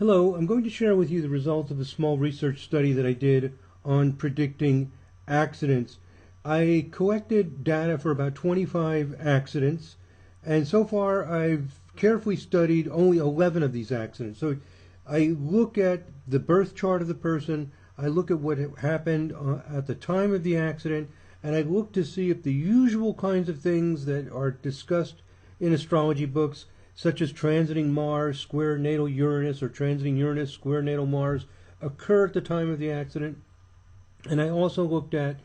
Hello, I'm going to share with you the results of a small research study that I did on predicting accidents. I collected data for about 25 accidents, and so far I've carefully studied only 11 of these accidents. So I look at the birth chart of the person, I look at what happened at the time of the accident, and I look to see if the usual kinds of things that are discussed in astrology books, such as transiting Mars square natal Uranus or transiting Uranus square natal Mars, occur at the time of the accident. And I also looked at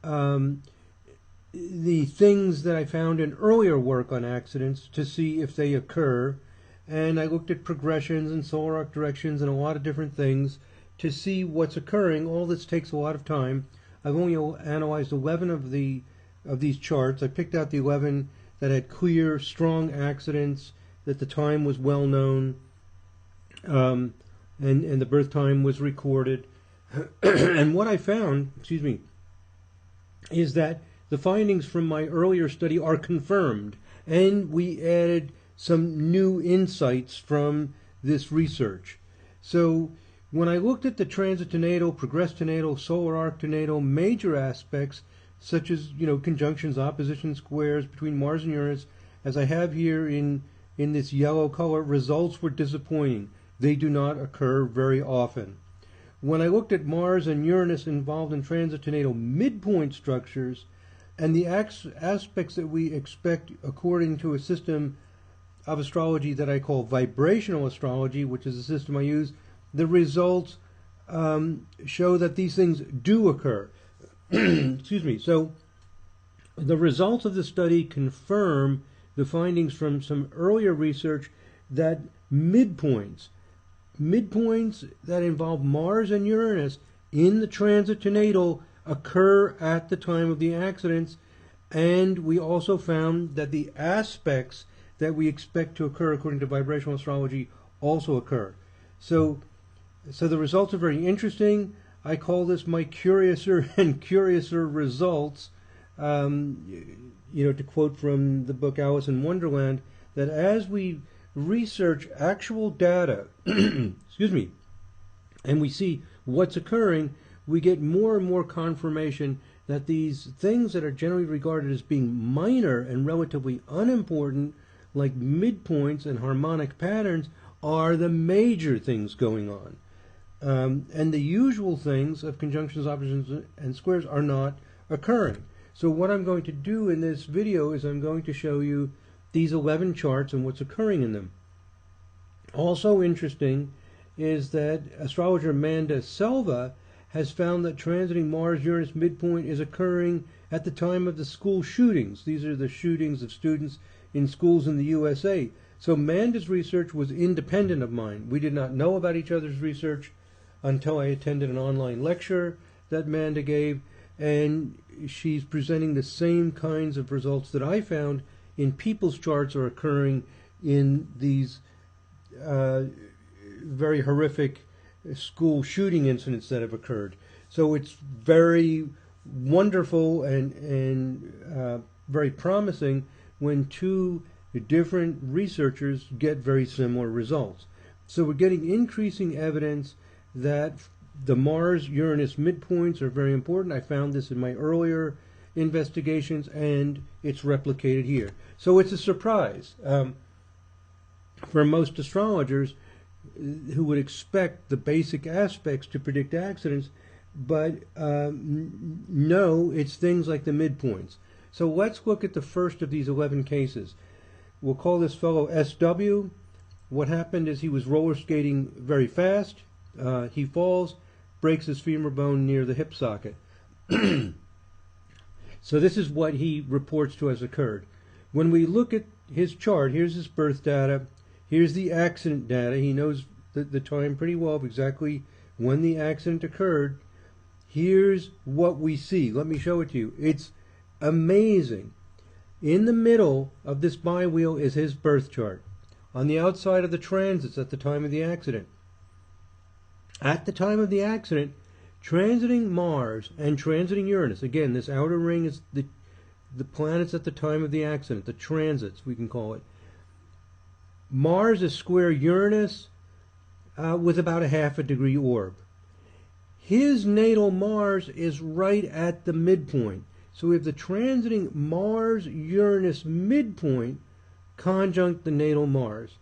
the things that I found in earlier work on accidents to see if they occur. And I looked at progressions and solar arc directions and a lot of different things to see what's occurring. All this takes a lot of time. I've only analyzed 11 of these charts. I picked out the 11 that had clear, strong accidents, that the time was well known, and the birth time was recorded. And what I found, is that the findings from my earlier study are confirmed, and we added some new insights from this research. So when I looked at the transit to natal, progress to natal, solar arc to natal, major aspects such as conjunctions, opposition squares between Mars and Uranus, as I have here in this yellow color, results were disappointing. They do not occur very often. When I looked at Mars and Uranus involved in transit to natal midpoint structures and the aspects that we expect according to a system of astrology that I call vibrational astrology, which is the system I use, the results show that these things do occur. So the results of the study confirm the findings from some earlier research that midpoints that involve Mars and Uranus in the transit to natal occur at the time of the accidents, and we also found that the aspects that we expect to occur according to vibrational astrology also occur. So the results are very interesting. I call this my curiouser and curiouser results. To quote from the book Alice in Wonderland, that as we research actual data, and we see what's occurring, we get more and more confirmation that these things that are generally regarded as being minor and relatively unimportant, like midpoints and harmonic patterns, are the major things going on. And the usual things of conjunctions, oppositions, and squares are not occurring. So what I'm going to do in this video is I'm going to show you these 11 charts and what's occurring in them. Also interesting is that astrologer Amanda Selva has found that transiting Mars-Uranus midpoint is occurring at the time of the school shootings. These are the shootings of students in schools in the USA. So Amanda's research was independent of mine. We did not know about each other's research until I attended an online lecture that Amanda gave, and she's presenting the same kinds of results that I found in people's charts are occurring in these very horrific school shooting incidents that have occurred. So it's very wonderful and very promising when two different researchers get very similar results. So we're getting increasing evidence that the Mars-Uranus midpoints are very important. I found this in my earlier investigations, and it's replicated here. So it's a surprise for most astrologers who would expect the basic aspects to predict accidents, but no, it's things like the midpoints. So let's look at the first of these 11 cases. We'll call this fellow SW. What happened is he was roller skating very fast. He falls, breaks his femur bone near the hip socket. So this is what he reports to us occurred. When we look at his chart, here's his birth data, here's the accident data. He knows the time pretty well of exactly when the accident occurred. Here's what we see. Let me show it to you. It's amazing. In the middle of this bi-wheel is his birth chart. On the outside of the transits at the time of the accident. At the time of the accident, transiting Mars and transiting Uranus, again, this outer ring is the planets at the time of the accident, the transits, we can call it. Mars is square Uranus, with about a half a degree orb. His natal Mars is right at the midpoint. So we have the transiting Mars-Uranus midpoint conjunct the natal Mars.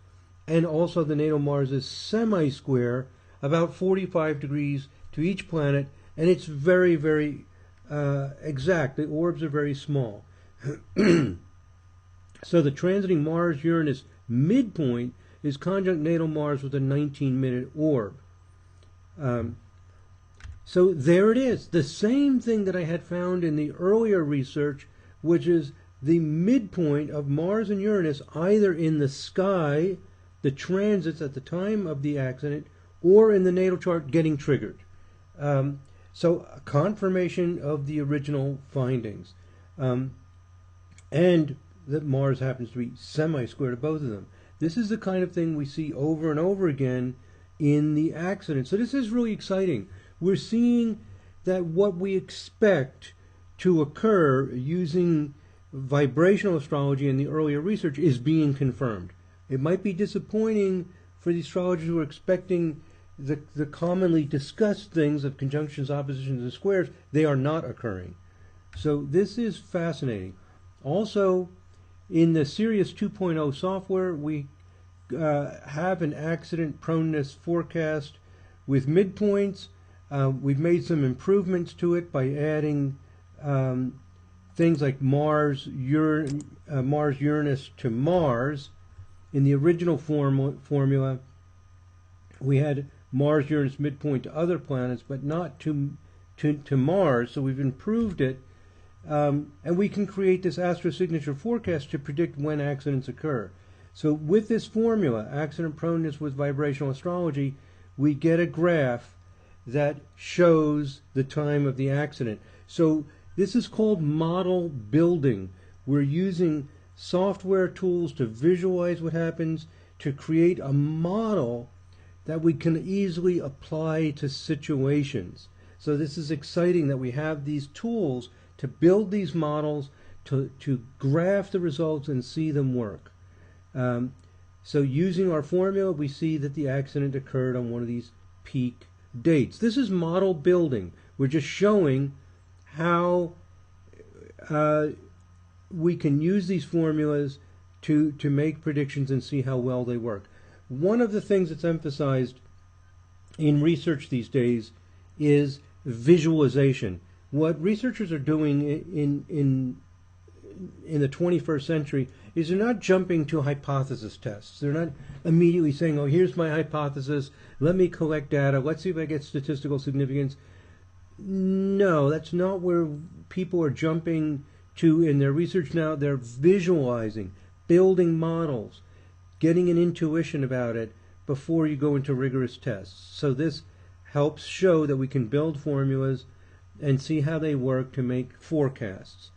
And also the natal Mars is semi-square, about 45 degrees to each planet, and it's very, very exact. The orbs are very small. So the transiting Mars-Uranus midpoint is conjunct natal Mars with a 19-minute orb. So there it is, the same thing that I had found in the earlier research, which is the midpoint of Mars and Uranus either in the sky, the transits at the time of the accident, or in the natal chart getting triggered. So a confirmation of the original findings. And that Mars happens to be semi-square to both of them. This is the kind of thing we see over and over again in the accident. So this is really exciting. We're seeing that what we expect to occur using vibrational astrology and the earlier research is being confirmed. It might be disappointing for the astrologers who are expecting the commonly discussed things of conjunctions, oppositions, and squares. They are not occurring. So this is fascinating. Also, in the Sirius 2.0 software, we have an accident proneness forecast with midpoints. We've made some improvements to it by adding things like Mars, Uranus to Mars. In the original formula, we had Mars, Uranus midpoint to other planets, but not to Mars. So we've improved it, and we can create this astrosignature forecast to predict when accidents occur. So with this formula, accident proneness with vibrational astrology, we get a graph that shows the time of the accident. So this is called model building. We're using software tools to visualize what happens, to create a model that we can easily apply to situations. So this is exciting that we have these tools to build these models, to graph the results and see them work. So using our formula, we see that the accident occurred on one of these peak dates. This is model building. We're just showing how we can use these formulas to make predictions and see how well they work. One of the things that's emphasized in research these days is visualization. What researchers are doing in the 21st century is they're not jumping to hypothesis tests. They're not immediately saying, oh, here's my hypothesis, let me collect data, let's see if I get statistical significance. No, that's not where people are jumping to in their research now. They're visualizing, building models, getting an intuition about it before you go into rigorous tests. So this helps show that we can build formulas and see how they work to make forecasts.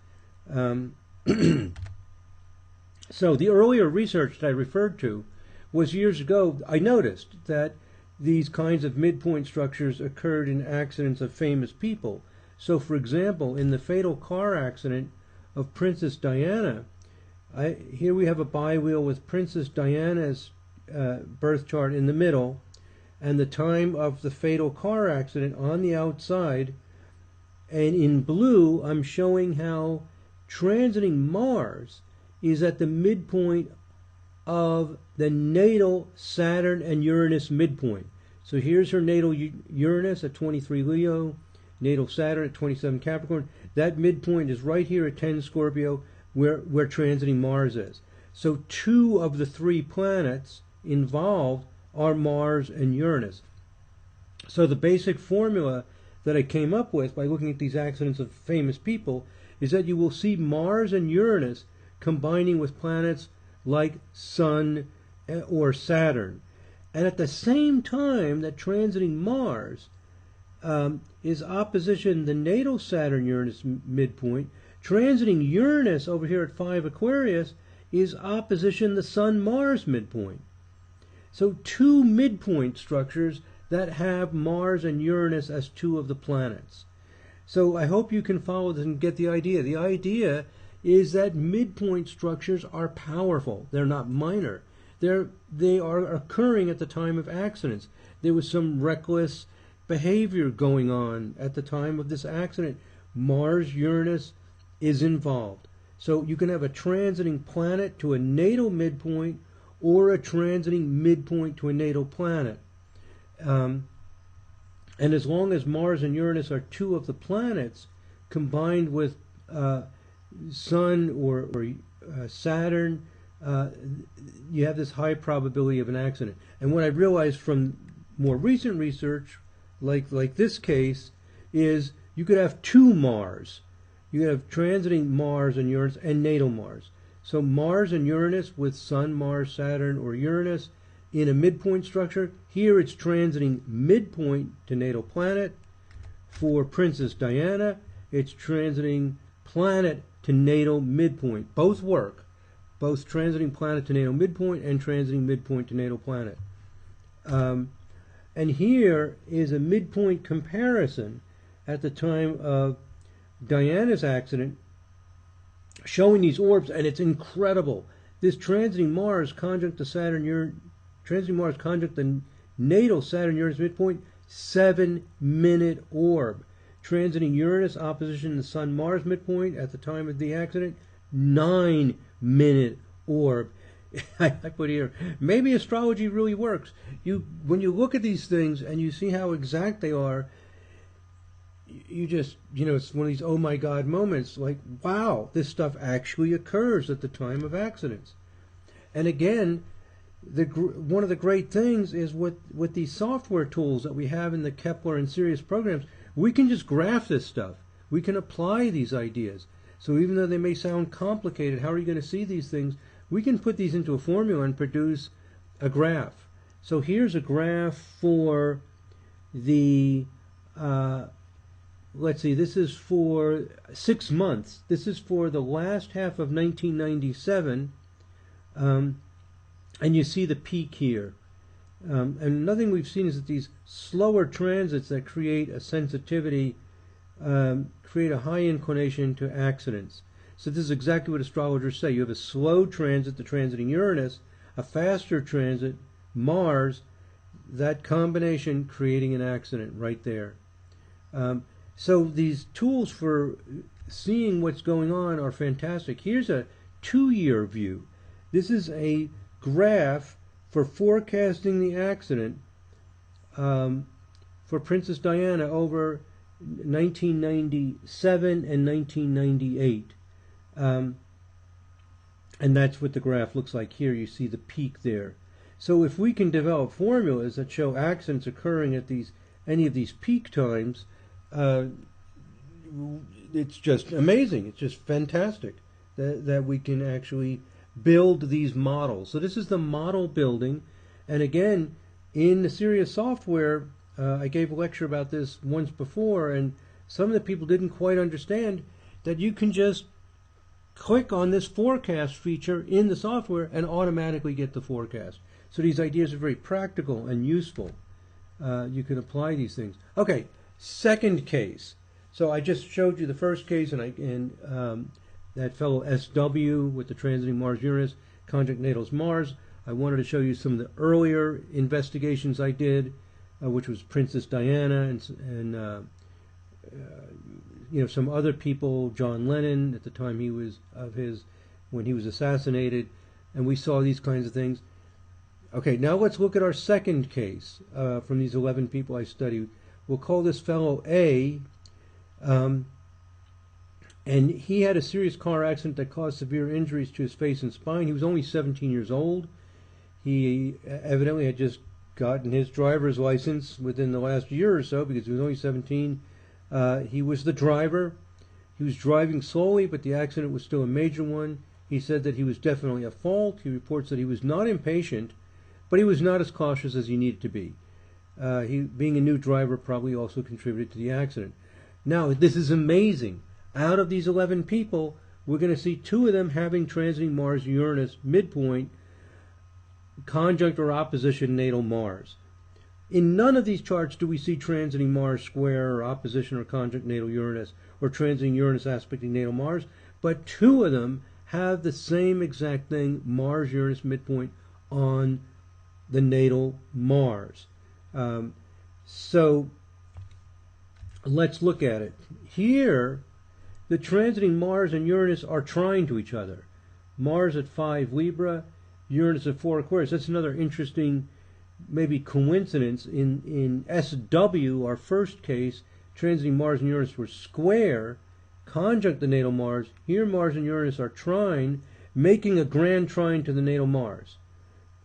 So the earlier research that I referred to was years ago. I noticed that these kinds of midpoint structures occurred in accidents of famous people. So for example, in the fatal car accident of Princess Diana, here we have a biwheel with Princess Diana's birth chart in the middle and the time of the fatal car accident on the outside. And in blue, I'm showing how transiting Mars is at the midpoint of the natal Saturn and Uranus midpoint. So here's her natal Uranus at 23 Leo, natal Saturn at 27 Capricorn. That midpoint is right here at 10 Scorpio, where transiting Mars is. So two of the three planets involved are Mars and Uranus. So the basic formula that I came up with by looking at these accidents of famous people is that you will see Mars and Uranus combining with planets like Sun or Saturn. And at the same time that transiting Mars is opposition the natal Saturn-Uranus midpoint, transiting Uranus over here at 5 Aquarius is opposition the Sun-Mars midpoint. So two midpoint structures that have Mars and Uranus as two of the planets. So I hope you can follow this and get the idea. The idea is that midpoint structures are powerful. They're not minor. They are occurring at the time of accidents. There was some reckless behavior going on at the time of this accident. Mars, Uranus is involved. So you can have a transiting planet to a natal midpoint or a transiting midpoint to a natal planet. And as long as Mars and Uranus are two of the planets combined with Sun or Saturn, you have this high probability of an accident. And what I realized from more recent research, like this case, is you could have two Mars. You could have transiting Mars and Uranus and natal Mars. So Mars and Uranus with Sun, Mars, Saturn, or Uranus in a midpoint structure. Here it's transiting midpoint to natal planet. For Princess Diana, it's transiting planet to natal midpoint. Both work. Both transiting planet to natal midpoint and transiting midpoint to natal planet. And here is a midpoint comparison at the time of Diana's accident, showing these orbs, and it's incredible. This transiting Mars conjunct the transiting Mars conjunct the natal Saturn-Uranus midpoint, 7-minute orb. Transiting Uranus opposition the Sun-Mars midpoint at the time of the accident, 9-minute orb. I put here, maybe astrology really works. When you look at these things and you see how exact they are, you just, it's one of these oh my God moments, like, wow, this stuff actually occurs at the time of accidents. And again, one of the great things is with these software tools that we have in the Kepler and Sirius programs, we can just graph this stuff. We can apply these ideas. So even though they may sound complicated, how are you going to see these things? We can put these into a formula and produce a graph. So here's a graph for the let's see, this is for 6 months. This is for the last half of 1997. And you see the peak here. And another thing we've seen is that these slower transits that create a sensitivity, create a high inclination to accidents. So this is exactly what astrologers say. You have a slow transit, the transiting Uranus, a faster transit, Mars, that combination creating an accident right there. So these tools for seeing what's going on are fantastic. Here's a 2-year view. This is a graph for forecasting the accident for Princess Diana over 1997 and 1998. And that's what the graph looks like here. You see the peak there. So if we can develop formulas that show accidents occurring at any of these peak times, it's just amazing. It's just fantastic that we can actually build these models. So this is the model building. And again, in the Sirius software, I gave a lecture about this once before, and some of the people didn't quite understand that you can just click on this forecast feature in the software and automatically get the forecast. So these ideas are very practical and useful. You can apply these things. Okay, second case. So I just showed you the first case, and that fellow SW with the transiting Mars-Uranus, conjunct natals Mars. I wanted to show you some of the earlier investigations I did, which was Princess Diana and some other people, John Lennon at the time when he was assassinated, and we saw these kinds of things. Okay, now let's look at our second case from these 11 people I studied. We'll call this fellow A, and he had a serious car accident that caused severe injuries to his face and spine. He was only 17 years old. He evidently had just gotten his driver's license within the last year or so because he was only 17. He was the driver. He was driving slowly, but the accident was still a major one. He said that he was definitely at fault. He reports that he was not impatient, but he was not as cautious as he needed to be. He, being a new driver, probably also contributed to the accident. Now, this is amazing. Out of these 11 people, we're going to see 2 of them having transiting Mars-Uranus midpoint, conjunct or opposition natal Mars. In none of these charts do we see transiting Mars square or opposition or conjunct natal Uranus or transiting Uranus aspecting natal Mars, but 2 of them have the same exact thing, Mars-Uranus midpoint on the natal Mars. So let's look at it. Here, the transiting Mars and Uranus are trine to each other. Mars at 5 Libra, Uranus at 4 Aquarius. That's another interesting, maybe coincidence. In SW, our first case, transiting Mars and Uranus were square, conjunct the natal Mars. Here, Mars and Uranus are trine, making a grand trine to the natal Mars.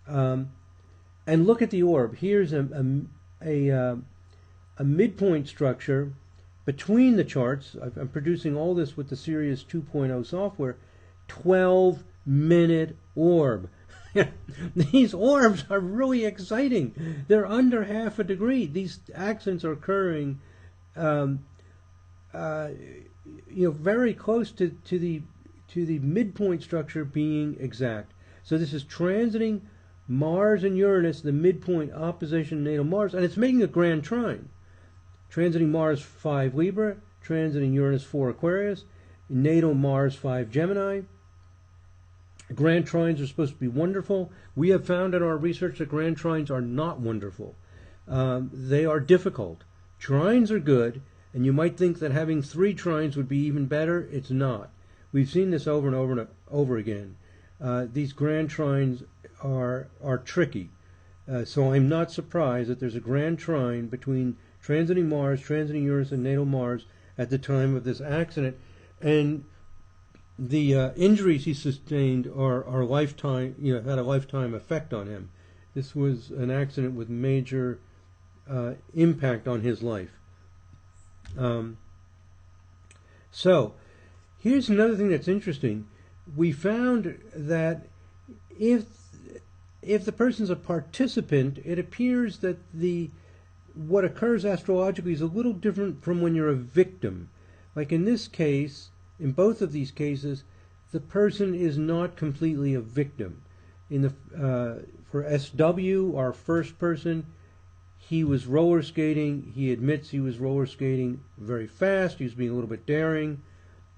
And look at the orb. Here's a midpoint structure between the charts. I'm producing all this with the Sirius 2.0 software. 12-minute orb. These orbs are really exciting. They're under half a degree. These accidents are occurring, very close to the midpoint structure being exact. So this is transiting Mars and Uranus, the midpoint opposition natal Mars, and it's making a grand trine. Transiting Mars 5 Libra, transiting Uranus 4 Aquarius, natal Mars 5 Gemini. Grand trines are supposed to be wonderful. We have found in our research that grand trines are not wonderful. They are difficult. Trines are good, and you might think that having 3 trines would be even better. It's not. We've seen this over and over and over again. These grand trines are tricky. So I'm not surprised that there's a grand trine between transiting Mars, transiting Uranus, and natal Mars at the time of this accident. And the injuries he sustained are lifetime, had a lifetime effect on him. This was an accident with major impact on his life. So here's another thing that's interesting. We found that if the person's a participant, it appears that what occurs astrologically is a little different from when you're a victim. Like in this case, in both of these cases, the person is not completely a victim. For SW, our first person, he was roller skating. He admits he was roller skating very fast. He was being a little bit daring.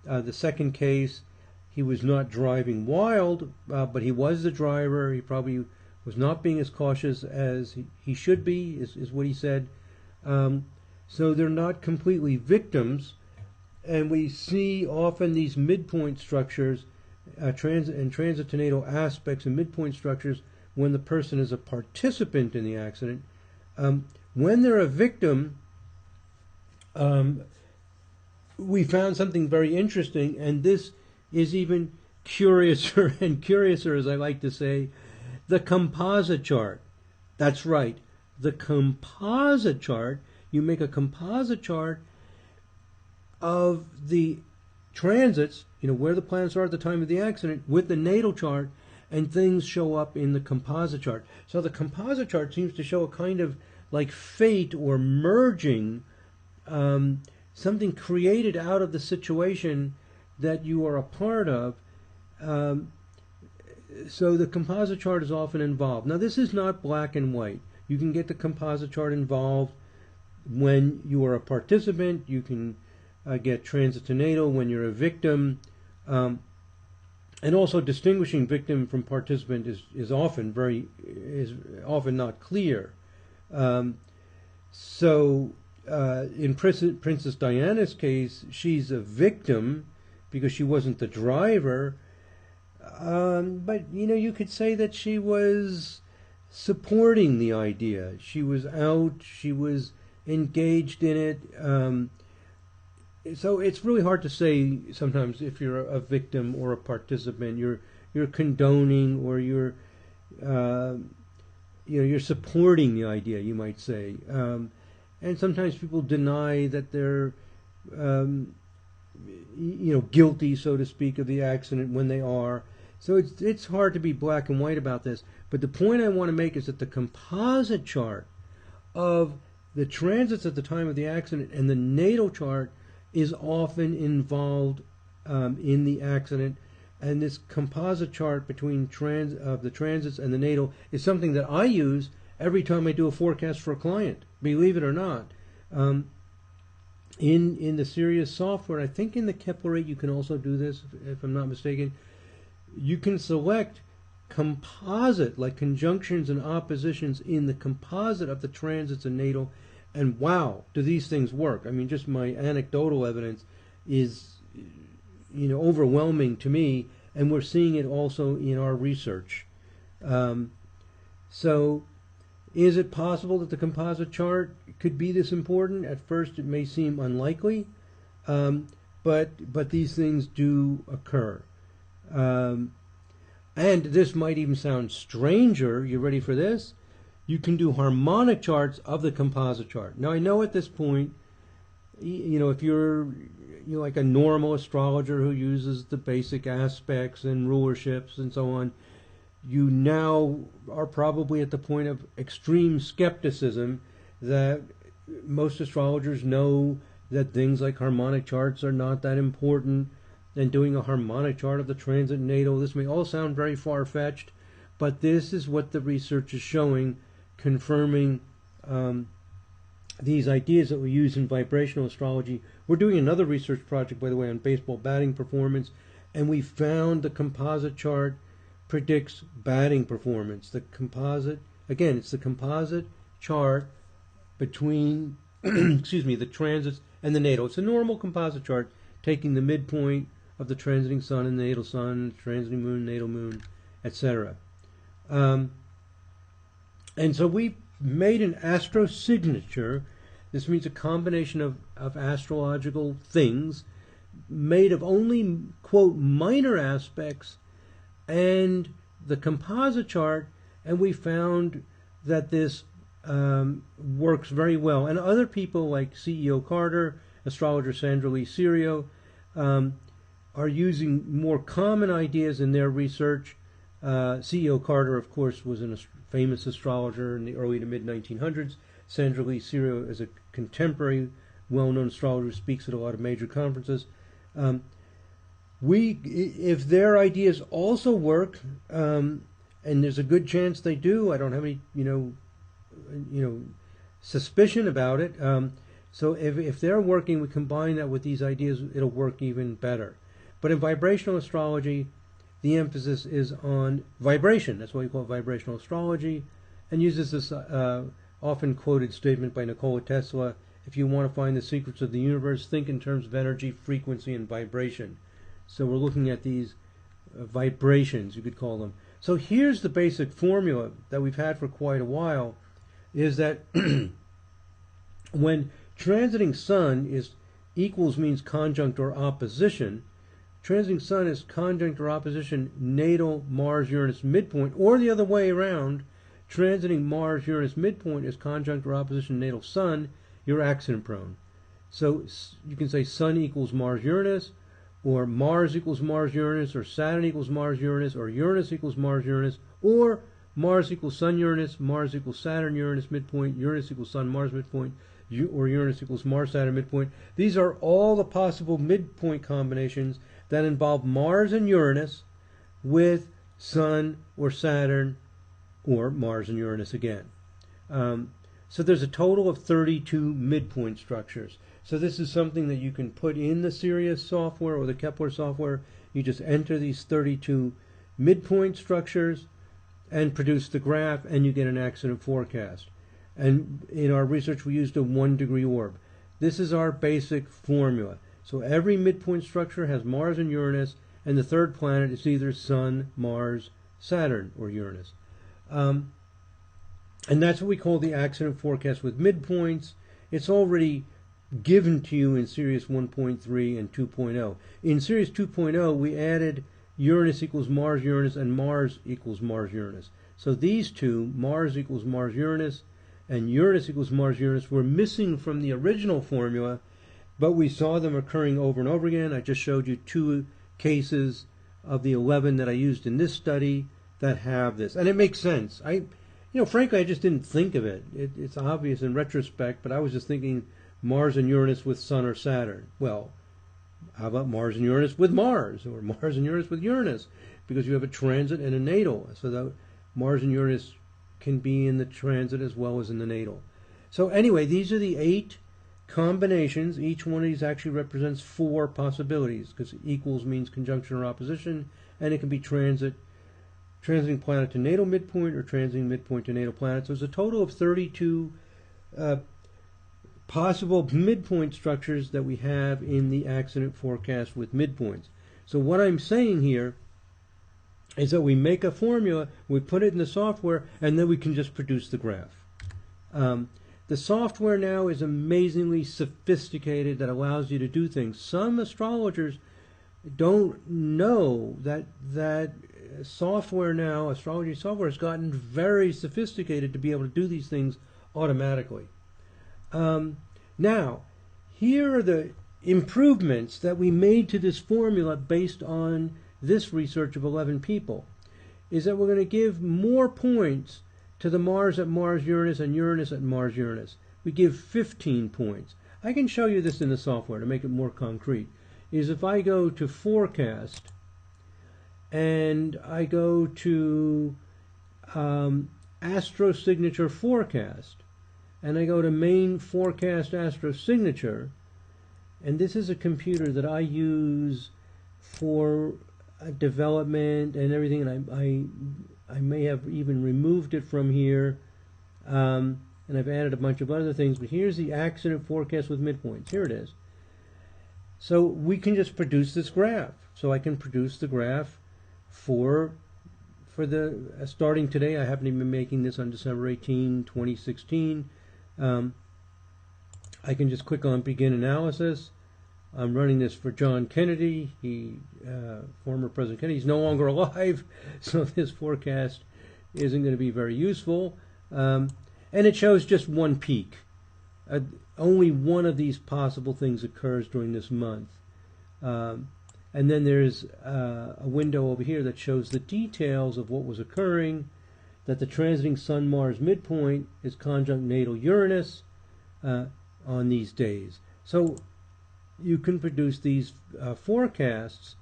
The second case, he was not driving wild, but he was the driver. He probably was not being as cautious as he should be, is what he said. So they're not completely victims. And we see often these midpoint structures, transit to natal aspects and midpoint structures when the person is a participant in the accident. When they're a victim, we found something very interesting, and this is even curiouser and curiouser, as I like to say, the composite chart. That's right, the composite chart. You make a composite chart of the transits, where the planets are at the time of the accident, with the natal chart, and things show up in the composite chart. So the composite chart seems to show a kind of like fate or merging, something created out of the situation that you are a part of. So the composite chart is often involved. Now this is not black and white. You can get the composite chart involved when you are a participant. You can get transit to natal when you're a victim, and also distinguishing victim from participant is often not clear. So in Princess Diana's case, she's a victim because she wasn't the driver, but you could say that she was supporting the idea. She was out, she was engaged in it. So it's really hard to say sometimes if you're a victim or a participant. You're condoning, or you're supporting the idea, you might say. And sometimes people deny that they're guilty, so to speak, of the accident when they are. So it's hard to be black and white about this. But the point I want to make is that the composite chart of the transits at the time of the accident and the natal chart is often involved in the accident, and this composite chart between the transits and the natal is something that I use every time I do a forecast for a client, believe it or not. In the Sirius software, I think in the Kepler 8 you can also do this, if I'm not mistaken. You can select composite, like conjunctions and oppositions in the composite of the transits and natal. And wow, do these things work? I mean, just my anecdotal evidence is, overwhelming to me, and we're seeing it also in our research. So is it possible that the composite chart could be this important? At first it may seem unlikely, but these things do occur. And this might even sound stranger. You ready for this? You can do harmonic charts of the composite chart. Now I know at this point, if you're like a normal astrologer who uses the basic aspects and rulerships and so on, you now are probably at the point of extreme skepticism that most astrologers know that things like harmonic charts are not that important, and doing a harmonic chart of the transit natal, this may all sound very far-fetched, but this is what the research is showing, confirming these ideas that we use in vibrational astrology. We're doing another research project, by the way, on baseball batting performance, and we found the composite chart predicts batting performance. The composite, again, it's the composite chart between, the transits and the natal. It's a normal composite chart taking the midpoint of the transiting sun and the natal sun, transiting moon, natal moon, etc. And so we made an astrosignature. This means a combination of astrological things made of only, quote, minor aspects and the composite chart, and we found that this works very well. And other people like CEO Carter, astrologer Sandra Lee Serio, are using more common ideas in their research. CEO Carter, of course, was a famous astrologer in the early to mid-1900s. Sandra Lee Serio is a contemporary, well-known astrologer who speaks at a lot of major conferences. If their ideas also work, and there's a good chance they do, I don't have any, suspicion about it. So if they're working, we combine that with these ideas, it'll work even better. But in vibrational astrology, the emphasis is on vibration. That's why we call it vibrational astrology, and uses this often quoted statement by Nikola Tesla: if you want to find the secrets of the universe, think in terms of energy, frequency, and vibration. So we're looking at these vibrations, you could call them. So here's the basic formula that we've had for quite a while, is that when transiting sun means conjunct or opposition, transiting sun is conjunct or opposition natal Mars Uranus midpoint, or the other way around, transiting Mars Uranus midpoint is conjunct or opposition natal sun, you're accident prone. So you can say sun equals Mars Uranus, or Mars equals Mars Uranus, or Saturn equals Mars Uranus, or Uranus equals Mars Uranus, or Mars equals Sun Uranus, Mars equals Saturn Uranus midpoint, Uranus equals Sun Mars midpoint, or Uranus equals Mars Saturn midpoint. These are all the possible midpoint combinations that involve Mars and Uranus with Sun or Saturn or Mars and Uranus again. So there's a total of 32 midpoint structures. So this is something that you can put in the Sirius software or the Kepler software. You just enter these 32 midpoint structures and produce the graph, and you get an accident forecast. And in our research, we used a 1-degree orb. This is our basic formula. So every midpoint structure has Mars and Uranus, and the third planet is either Sun, Mars, Saturn, or Uranus. And that's what we call the accident forecast with midpoints. It's already given to you in Series 1.3 and 2.0. In Series 2.0, we added Uranus equals Mars Uranus and Mars equals Mars Uranus. So these two, Mars equals Mars Uranus and Uranus equals Mars Uranus, were missing from the original formula, but we saw them occurring over and over again. I just showed you 2 cases of the 11 that I used in this study that have this, and it makes sense. Frankly, I just didn't think of it. It's obvious in retrospect, but I was just thinking Mars and Uranus with Sun or Saturn. Well, how about Mars and Uranus with Mars, or Mars and Uranus with Uranus? Because you have a transit and a natal, so that Mars and Uranus can be in the transit as well as in the natal. So anyway, these are the 8 combinations. Each one of these actually represents 4 possibilities, because equals means conjunction or opposition, and it can be transit, transiting planet to natal midpoint or transiting midpoint to natal planet. So it's a total of 32 possible midpoint structures that we have in the accident forecast with midpoints. So what I'm saying here is that we make a formula, we put it in the software, and then we can just produce the graph. The software now is amazingly sophisticated that allows you to do things. Some astrologers don't know that software now, astrology software, has gotten very sophisticated to be able to do these things automatically. Now, here are the improvements that we made to this formula based on this research of 11 people, is that we're going to give more points to the Mars at Mars Uranus and Uranus at Mars Uranus. We give 15 points. I can show you this in the software to make it more concrete. Is if I go to forecast and I go to astro signature forecast and I go to main forecast astro signature, and this is a computer that I use for development and everything, and I may have even removed it from here, and I've added a bunch of other things, but here's the accident forecast with midpoints. Here it is. So we can just produce this graph. So I can produce the graph for the starting today. I happen to be making this on December 18, 2016. I can just click on begin analysis. I'm running this for John Kennedy. Former President Kennedy. He's no longer alive, so this forecast isn't going to be very useful. And it shows just one peak. Only one of these possible things occurs during this month. And then there's a window over here that shows the details of what was occurring, that the transiting Sun-Mars midpoint is conjunct natal Uranus on these days. So you can produce these forecasts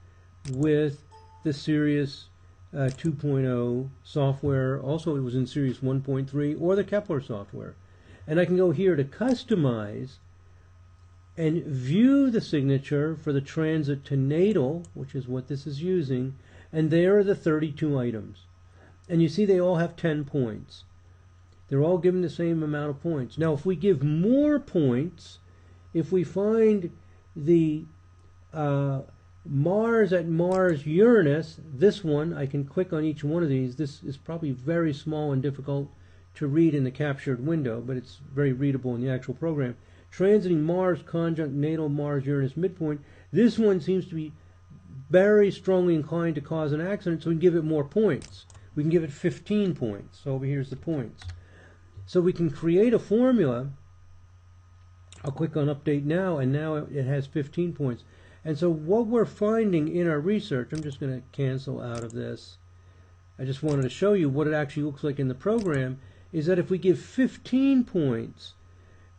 with the Sirius 2.0 software. Also, it was in Sirius 1.3 or the Kepler software. And I can go here to customize and view the signature for the transit to natal, which is what this is using. And there are the 32 items. And you see they all have 10 points. They're all given the same amount of points. Now, if we give more points, if we find the Mars at Mars Uranus, this one, I can click on each one of these. This is probably very small and difficult to read in the captured window, but it's very readable in the actual program. Transiting Mars conjunct natal Mars Uranus midpoint. This one seems to be very strongly inclined to cause an accident, so we can give it more points. We can give it 15 points. So over here's the points. So we can create a formula. I'll click on update now, and now it has 15 points. And so what we're finding in our research, I'm just going to cancel out of this. I just wanted to show you what it actually looks like in the program, is that if we give 15 points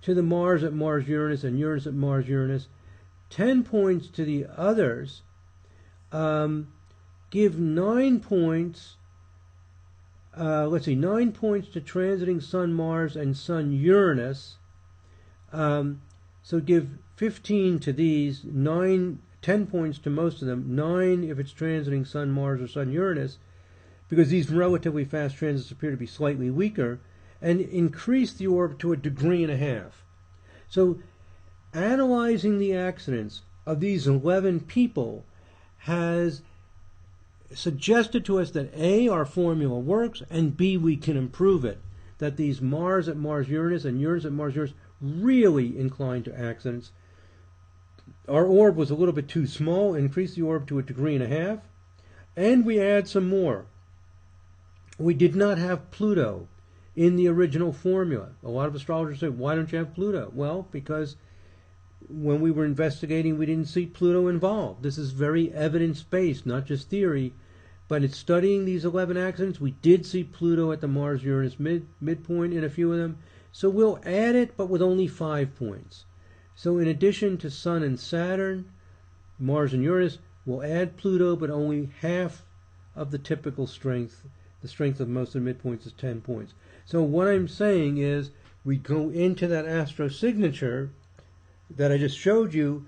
to the Mars at Mars Uranus and Uranus at Mars Uranus, 10 points to the others, give 9 points, 9 points to transiting Sun Mars and Sun Uranus, so give 15 to these, 10 points to most of them, 9 if it's transiting Sun Mars or Sun Uranus, because these relatively fast transits appear to be slightly weaker, and increase the orb to 1.5 degrees. So analyzing the accidents of these 11 people has suggested to us that A, our formula works, and B, we can improve it. That these Mars at Mars Uranus and Uranus at Mars Uranus really inclined to accidents. Our orb was a little bit too small, increase the orb to 1.5 degrees, and we add some more. We did not have Pluto in the original formula. A lot of astrologers say, why don't you have Pluto? Well, because when we were investigating, we didn't see Pluto involved. This is very evidence-based, not just theory, but it's studying these 11 accidents. We did see Pluto at the Mars-Uranus midpoint in a few of them, so we'll add it, but with only 5 points. So in addition to Sun and Saturn, Mars and Uranus, we'll add Pluto, but only half of the typical strength. The strength of most of the midpoints is 10 points. So what I'm saying is we go into that astro signature that I just showed you,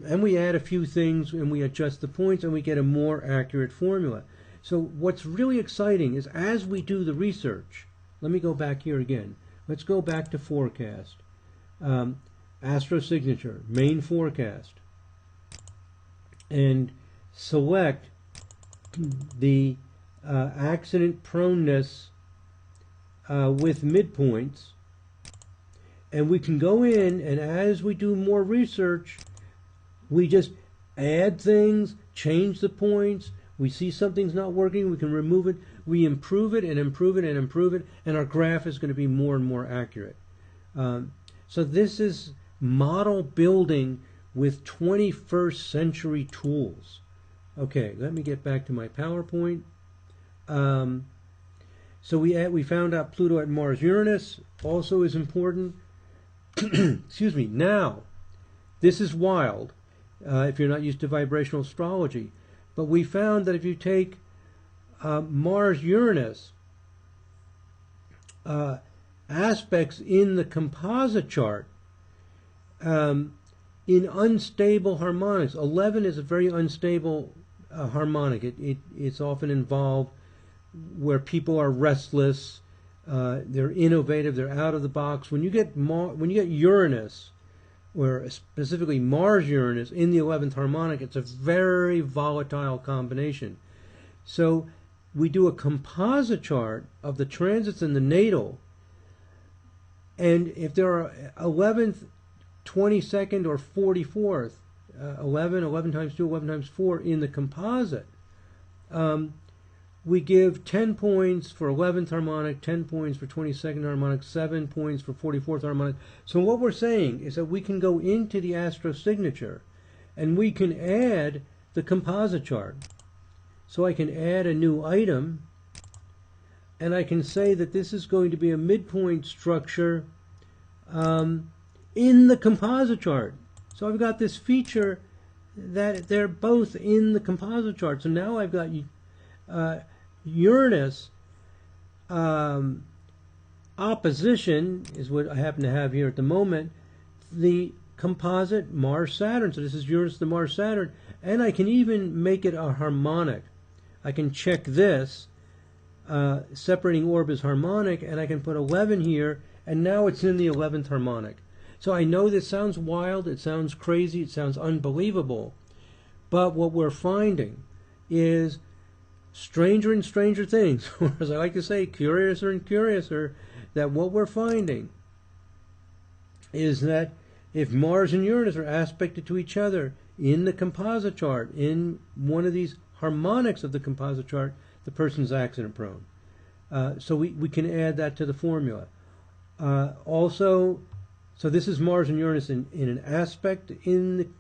and we add a few things, and we adjust the points, and we get a more accurate formula. So what's really exciting is as we do the research, let me go back here again. Let's go back to forecast. Astro signature, main forecast. And select the accident proneness with midpoints. And we can go in, and as we do more research, we just add things, change the points. We see something's not working, we can remove it. We improve it and improve it and improve it, and our graph is going to be more and more accurate. So this is model building with 21st century tools. Okay, let me get back to my PowerPoint. So we found out Pluto at Mars Uranus also is important. Excuse me. Now, this is wild if you're not used to vibrational astrology. But we found that if you take Mars Uranus aspects in the composite chart in unstable harmonics, 11 is a very unstable harmonic. It's often involved where people are restless, they're innovative, they're out of the box. When you get Uranus, or specifically Mars Uranus in the 11th harmonic, it's a very volatile combination. So we do a composite chart of the transits in the natal, and if there are 11th, 22nd, or 44th, 11 times 2, 11 times 4 in the composite, we give 10 points for 11th harmonic, 10 points for 22nd harmonic, 7 points for 44th harmonic. So what we're saying is that we can go into the astro signature and we can add the composite chart. So I can add a new item, and I can say that this is going to be a midpoint structure in the composite chart. So I've got this feature that they're both in the composite chart. So now I've got Uranus opposition is what I happen to have here at the moment, the composite Mars-Saturn. So this is Uranus to Mars-Saturn, and I can even make it a harmonic. I can check this, separating orb is harmonic, and I can put 11 here, and now it's in the 11th harmonic. So I know this sounds wild, it sounds crazy, it sounds unbelievable, but what we're finding is stranger and stranger things, or as I like to say, curiouser and curiouser, that what we're finding is that if Mars and Uranus are aspected to each other in the composite chart, in one of these harmonics of the composite chart, the person's accident prone. So we can add that to the formula. Also, so this is Mars and Uranus in an aspect in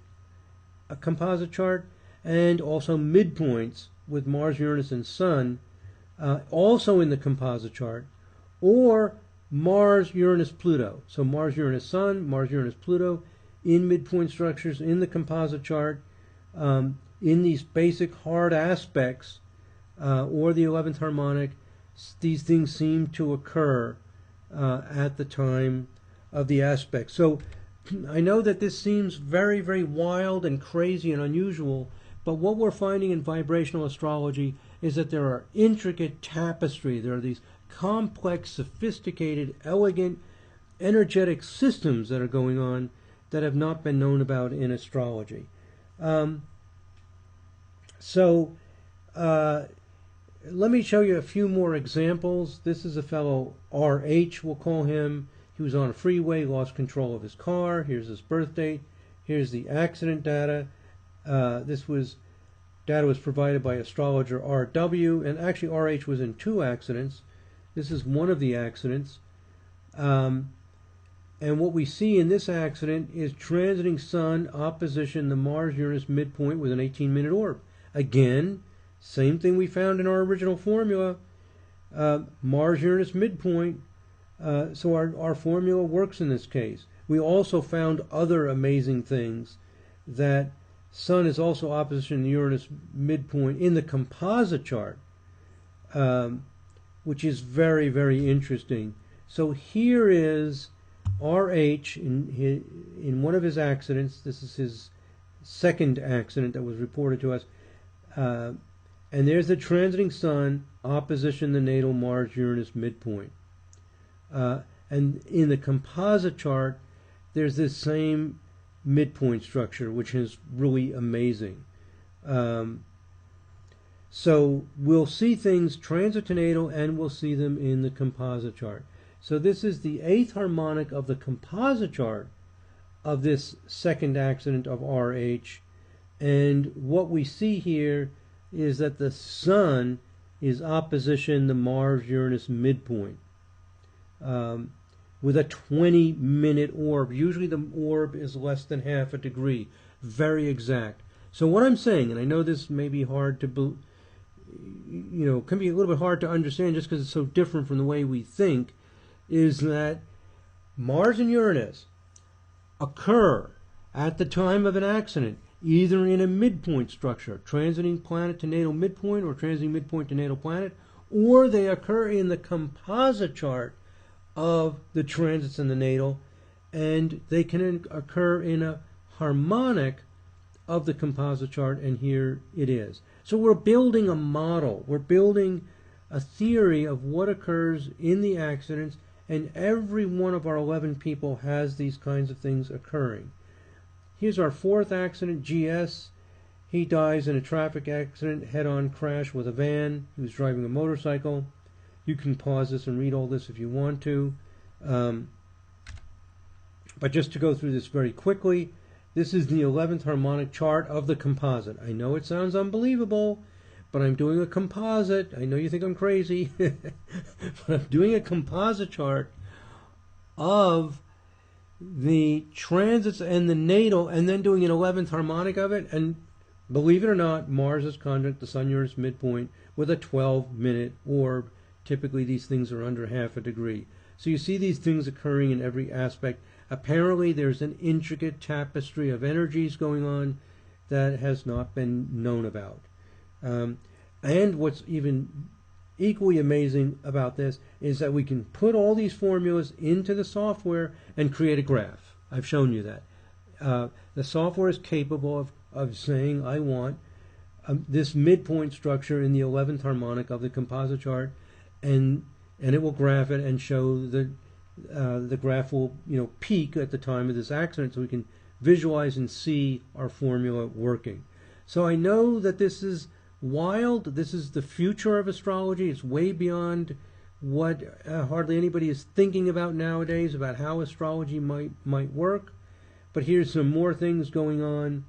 a composite chart, and also midpoints with Mars, Uranus, and Sun also in the composite chart, or Mars, Uranus, Pluto. So Mars, Uranus, Sun, Mars, Uranus, Pluto in midpoint structures in the composite chart, in these basic hard aspects, or the 11th harmonic. These things seem to occur at the time of the aspect. So I know that this seems very, very wild and crazy and unusual, but what we're finding in vibrational astrology is that there are intricate tapestry. There are these complex, sophisticated, elegant, energetic systems that are going on that have not been known about in astrology. Let me show you a few more examples. This is a fellow RH, we'll call him. He was on a freeway, lost control of his car. Here's his birth date. Here's the accident data. Data was provided by astrologer RW, and actually RH was in 2 accidents. This is one of the accidents. And what we see in this accident is transiting Sun opposition the Mars-Uranus midpoint with an 18-minute orb. Again, same thing we found in our original formula, Mars-Uranus midpoint. So our formula works in this case. We also found other amazing things, that Sun is also opposition to Uranus midpoint in the composite chart, which is very, very interesting. So here is RH in one of his accidents. This is his second accident that was reported to us. And there's the transiting sun opposition the natal Mars-Uranus midpoint. And in the composite chart, there's this same midpoint structure, which is really amazing. So we'll see things transit to natal, and we'll see them in the composite chart. So this is the 8th harmonic of the composite chart of this second accident of RH. And what we see here is that the sun is opposition the Mars-Uranus midpoint with a 20-minute orb. Usually the orb is less than half a degree. Very exact. So what I'm saying, and I know this may be hard to, can be a little bit hard to understand just because it's so different from the way we think, is that Mars and Uranus occur at the time of an accident, either in a midpoint structure, transiting planet to natal midpoint or transiting midpoint to natal planet, or they occur in the composite chart of the transits in the natal, and they can occur in a harmonic of the composite chart, and here it is. So we're building a model. We're building a theory of what occurs in the accidents, and every one of our 11 people has these kinds of things occurring. Here's our 4th accident, GS. He dies in a traffic accident, head-on crash with a van. He was driving a motorcycle. You can pause this and read all this if you want to. But just to go through this very quickly, this is the 11th harmonic chart of the composite. I know it sounds unbelievable, but I'm doing a composite. I know you think I'm crazy, but I'm doing a composite chart of the transits and the natal, and then doing an 11th harmonic of it. And believe it or not, Mars is conjunct the Sun-Uranus midpoint with a 12-minute orb. Typically, these things are under half a degree. So you see these things occurring in every aspect. Apparently, there's an intricate tapestry of energies going on that has not been known about. And what's even equally amazing about this is that we can put all these formulas into the software and create a graph. I've shown you that. The software is capable of saying, I want this midpoint structure in the 11th harmonic of the composite chart, and it will graph it and show the graph will peak at the time of this accident, so we can visualize and see our formula working. So I know that this is wild. This is the future of astrology. It's way beyond what hardly anybody is thinking about nowadays, about how astrology might work. But here's some more things going on.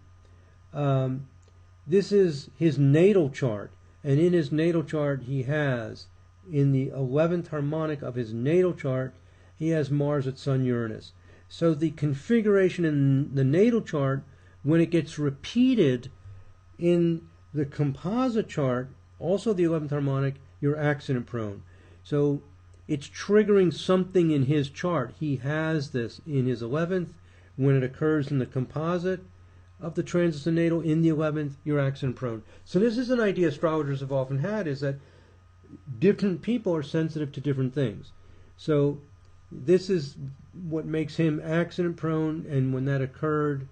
This is his natal chart, and in his natal chart he has, in the 11th harmonic of his natal chart, he has Mars at Sun-Uranus. So the configuration in the natal chart, when it gets repeated in the composite chart, also the 11th harmonic, you're accident prone. So it's triggering something in his chart. He has this in his 11th. When it occurs in the composite of the transits and natal in the 11th, you're accident prone. So this is an idea astrologers have often had, is that different people are sensitive to different things. So this is what makes him accident prone, and when that occurred,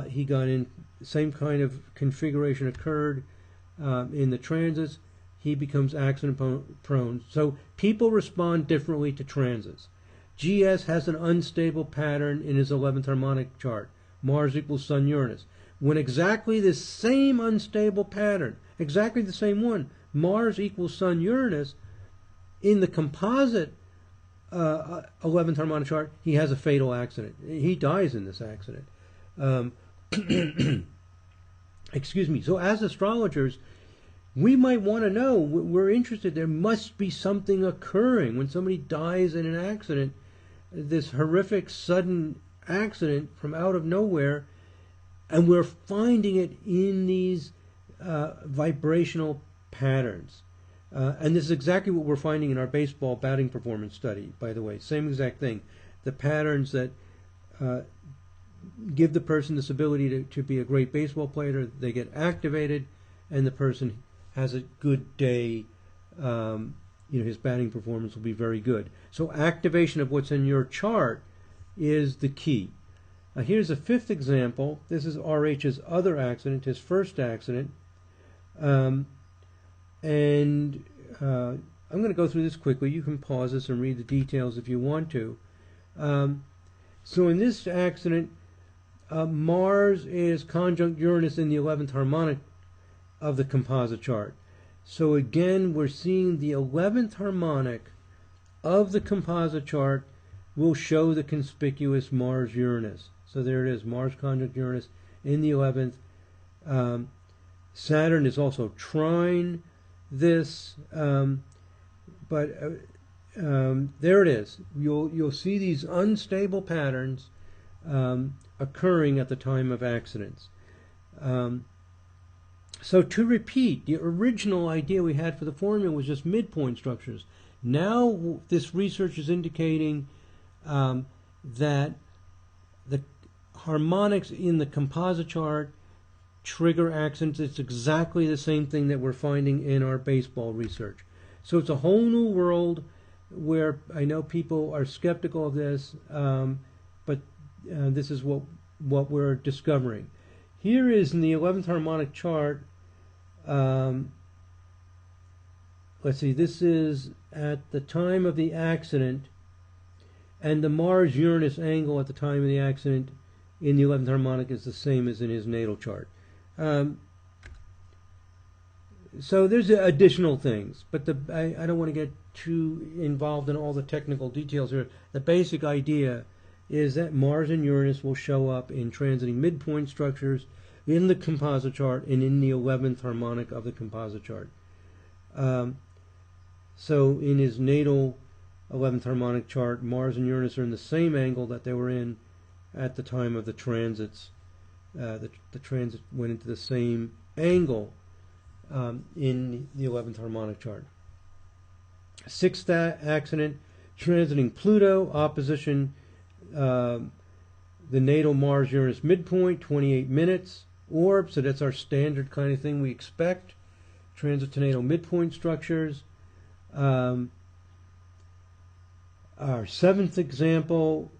he got in, same kind of configuration occurred in the transits, he becomes accident prone. So people respond differently to transits. GS has an unstable pattern in his 11th harmonic chart. Mars equals Sun-Uranus. When exactly the same unstable pattern, exactly the same one, Mars equals Sun-Uranus, in the composite 11th harmonic chart, he has a fatal accident. He dies in this accident. Excuse me. So as astrologers, we might want to know, we're interested, there must be something occurring when somebody dies in an accident, this horrific sudden accident from out of nowhere, and we're finding it in these vibrational patterns. And this is exactly what we're finding in our baseball batting performance study, by the way. Same exact thing. The patterns that give the person this ability to be a great baseball player, they get activated, and the person has a good day. His batting performance will be very good. So activation of what's in your chart is the key. Here's a 5th example. This is RH's other accident, his first accident. And I'm going to go through this quickly. You can pause this and read the details if you want to. So in this accident, Mars is conjunct Uranus in the 11th harmonic of the composite chart. So again, we're seeing the 11th harmonic of the composite chart will show the conspicuous Mars-Uranus. So there it is, Mars conjunct Uranus in the 11th. Saturn is also trine this, but there it is. You'll see these unstable patterns occurring at the time of accidents. So to repeat, the original idea we had for the formula was just midpoint structures. Now this research is indicating that the harmonics in the composite chart trigger accidents. It's exactly the same thing that we're finding in our baseball research. So it's a whole new world where I know people are skeptical of this, but this is what we're discovering. Here is in the 11th harmonic chart. Let's see, this is at the time of the accident, and the Mars-Uranus angle at the time of the accident in the 11th harmonic is the same as in his natal chart. So there's additional things, but I don't want to get too involved in all the technical details here. The basic idea is that Mars and Uranus will show up in transiting midpoint structures in the composite chart and in the 11th harmonic of the composite chart. So in his natal 11th harmonic chart, Mars and Uranus are in the same angle that they were in at the time of the transits. The transit went into the same angle in the 11th harmonic chart. Sixth accident, transiting Pluto, opposition the natal Mars-Uranus midpoint, 28 minutes. Orb, so that's our standard kind of thing we expect. Transit to natal midpoint structures. Our seventh example,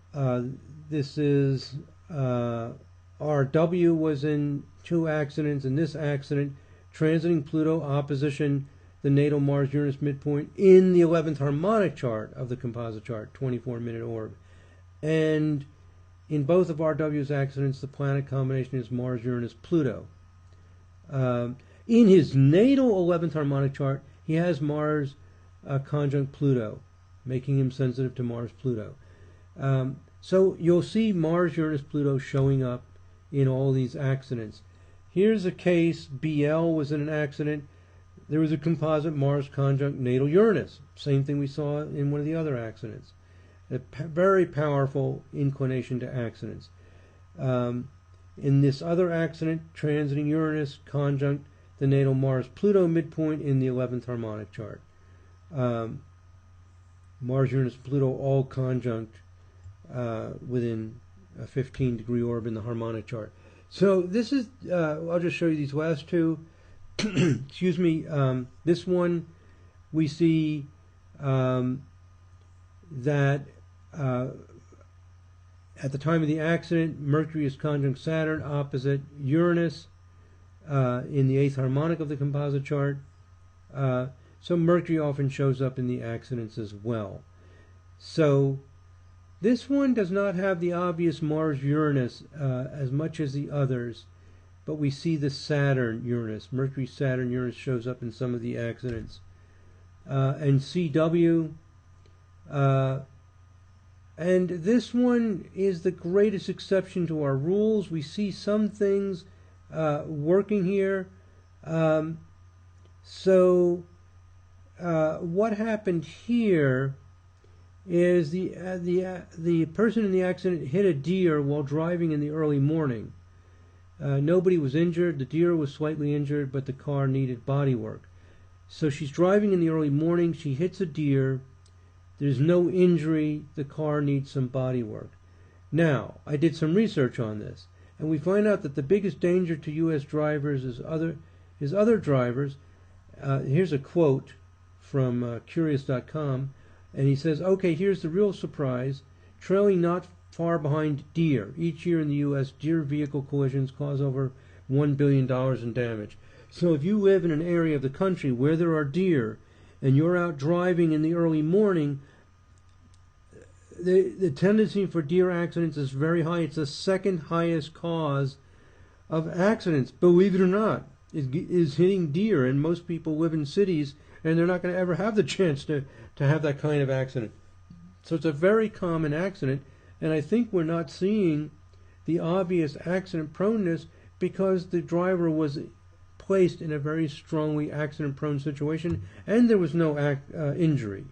this is RW was in two accidents. In this accident, transiting Pluto, opposition the natal Mars-Uranus midpoint in the 11th harmonic chart of the composite chart, 24-minute orb. And in both of RW's accidents, the planet combination is Mars-Uranus-Pluto. In his natal 11th harmonic chart, he has Mars conjunct Pluto, making him sensitive to Mars-Pluto. So you'll see Mars-Uranus-Pluto showing up in all these accidents. Here's a case, BL was in an accident. There was a composite Mars conjunct natal Uranus. Same thing we saw in one of the other accidents. A very powerful inclination to accidents. In this other accident, transiting Uranus conjunct the natal Mars-Pluto midpoint in the 11th harmonic chart. Mars-Uranus-Pluto all conjunct within a 15-degree orb in the harmonic chart. So this is, I'll just show you these last two. Excuse me. This one, we see that at the time of the accident, Mercury is conjunct Saturn opposite Uranus in the 8th harmonic of the composite chart. So Mercury often shows up in the accidents as well. So this one does not have the obvious Mars-Uranus as much as the others, but we see the Saturn-Uranus. Mercury-Saturn-Uranus shows up in some of the accidents. And CW, and this one is the greatest exception to our rules. We see some things working here. So what happened here is the person in the accident hit a deer while driving in the early morning. Nobody was injured. The deer was slightly injured, but the car needed body work. So she's driving in the early morning. She hits a deer. There's no injury. The car needs some body work. Now, I did some research on this, and we find out that the biggest danger to U.S. drivers is other drivers. Here's a quote from Curious.com, and he says, okay, here's the real surprise. Trailing not far behind deer. Each year in the U.S., deer vehicle collisions cause over $1 billion in damage. So if you live in an area of the country where there are deer and you're out driving in the early morning, the tendency for deer accidents is very high. It's the second highest cause of accidents, believe it or not, is hitting deer. And most people live in cities and they're not going to ever have the chance to have that kind of accident. So it's a very common accident, and I think we're not seeing the obvious accident proneness because the driver was placed in a very strongly accident-prone situation, and there was no injury.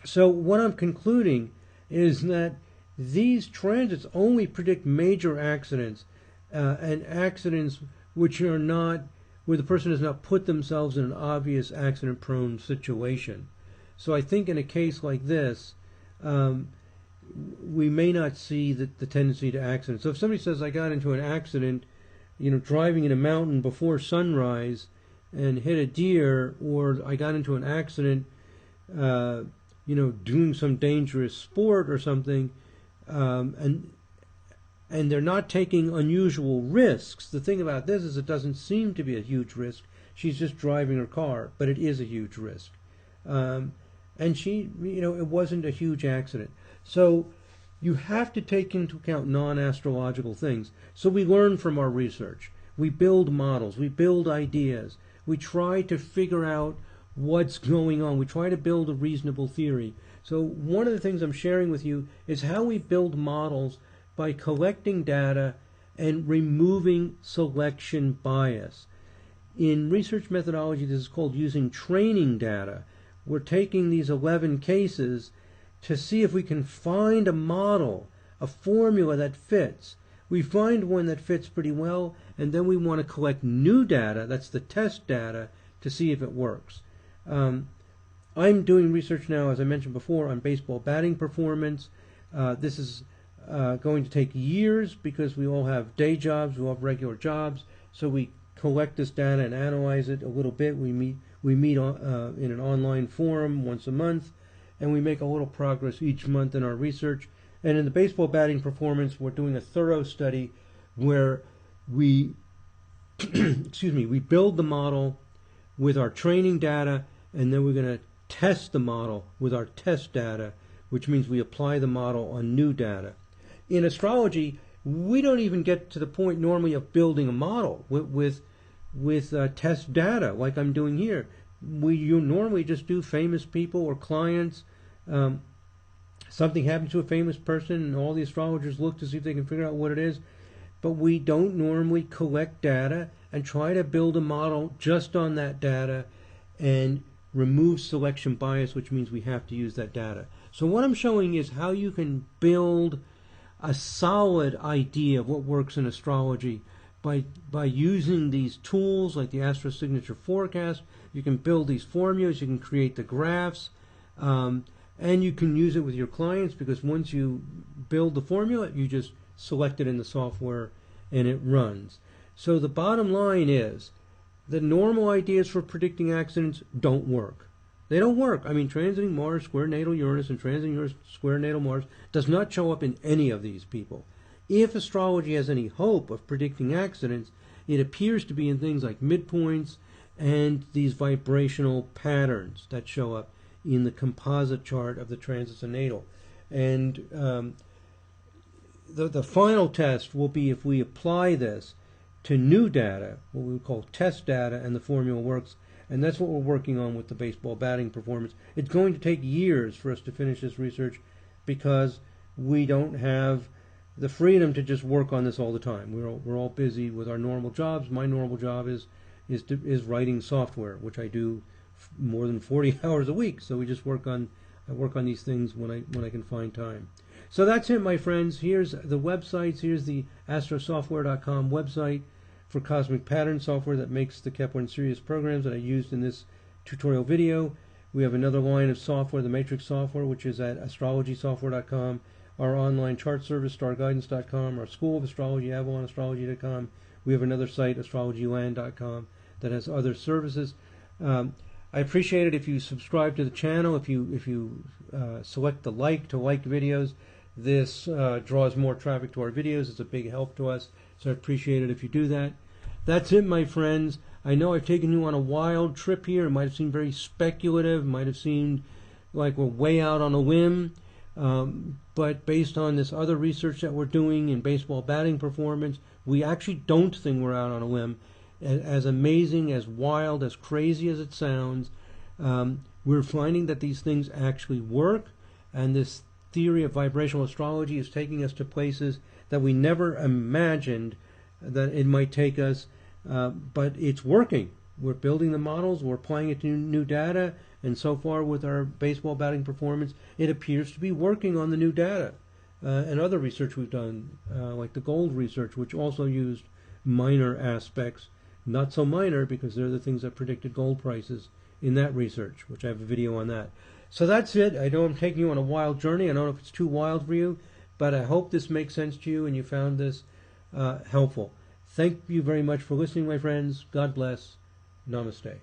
So what I'm concluding is that these transits only predict major accidents and accidents which are not, where the person has not put themselves in an obvious accident-prone situation. So I think in a case like this, we may not see the tendency to accident. So if somebody says, I got into an accident, driving in a mountain before sunrise and hit a deer, or I got into an accident, doing some dangerous sport or something, and they're not taking unusual risks. The thing about this is it doesn't seem to be a huge risk. She's just driving her car, but it is a huge risk. And she, it wasn't a huge accident. So you have to take into account non-astrological things. So we learn from our research. We build models. We build ideas. We try to figure out what's going on. We try to build a reasonable theory. So one of the things I'm sharing with you is how we build models by collecting data and removing selection bias. In research methodology, this is called using training data. We're taking these 11 cases to see if we can find a model, a formula that fits. We find one that fits pretty well, and then we want to collect new data, that's the test data, to see if it works. I'm doing research now, as I mentioned before, on baseball batting performance. This is going to take years because we all have day jobs, we all have regular jobs, so we collect this data and analyze it a little bit. We meet in an online forum once a month, and we make a little progress each month in our research. And in the baseball batting performance, we're doing a thorough study where we we build the model with our training data, and then we're going to test the model with our test data, which means we apply the model on new data. In astrology, we don't even get to the point normally of building a model with test data like I'm doing here. You normally just do famous people or clients. Something happens to a famous person and all the astrologers look to see if they can figure out what it is. But we don't normally collect data and try to build a model just on that data and remove selection bias, which means we have to use that data. So what I'm showing is how you can build a solid idea of what works in astrology by using these tools like the Astro Signature Forecast. You can build these formulas, you can create the graphs, and you can use it with your clients, because once you build the formula, you just select it in the software and it runs. So the bottom line is the normal ideas for predicting accidents don't work. They don't work. I mean, transiting Mars square natal Uranus and transiting Uranus square natal Mars does not show up in any of these people. If astrology has any hope of predicting accidents, it appears to be in things like midpoints and these vibrational patterns that show up in the composite chart of the transits and natal. And the final test will be if we apply this to new data, what we call test data, and the formula works. And that's what we're working on with the baseball batting performance. It's going to take years for us to finish this research because we don't have the freedom to just work on this all the time. We're all busy with our normal jobs. My normal job is writing software, which I do more than 40 hours a week. So we just I work on these things when I can find time. So that's it, my friends. Here's the websites. Here's the astrosoftware.com website for cosmic pattern software that makes the Kepler and Sirius programs that I used in this tutorial video. We have another line of software, the Matrix software, which is at astrologysoftware.com. Our online chart service, starguidance.com. Our School of Astrology, AvalonAstrology.com. We have another site, astrologyland.com, that has other services. I appreciate it if you subscribe to the channel, if you select the like to like videos. This draws more traffic to our videos. It's a big help to us, so I appreciate it if you do that. that's it, my friends. I know I've taken you on a wild trip here. It might have seemed very speculative, might have seemed like we're way out on a whim. But based on this other research that we're doing in baseball batting performance, we actually don't think we're out on a whim. As amazing, as wild, as crazy as it sounds, we're finding that these things actually work, and this theory of vibrational astrology is taking us to places that we never imagined that it might take us, but it's working. We're building the models, we're applying it to new data, and so far with our baseball batting performance, it appears to be working on the new data. And other research we've done, like the gold research, which also used minor aspects, not so minor because they're the things that predicted gold prices in that research, which I have a video on that. So that's it. I know I'm taking you on a wild journey. I don't know if it's too wild for you, but I hope this makes sense to you and you found this helpful. Thank you very much for listening, my friends. God bless. Namaste.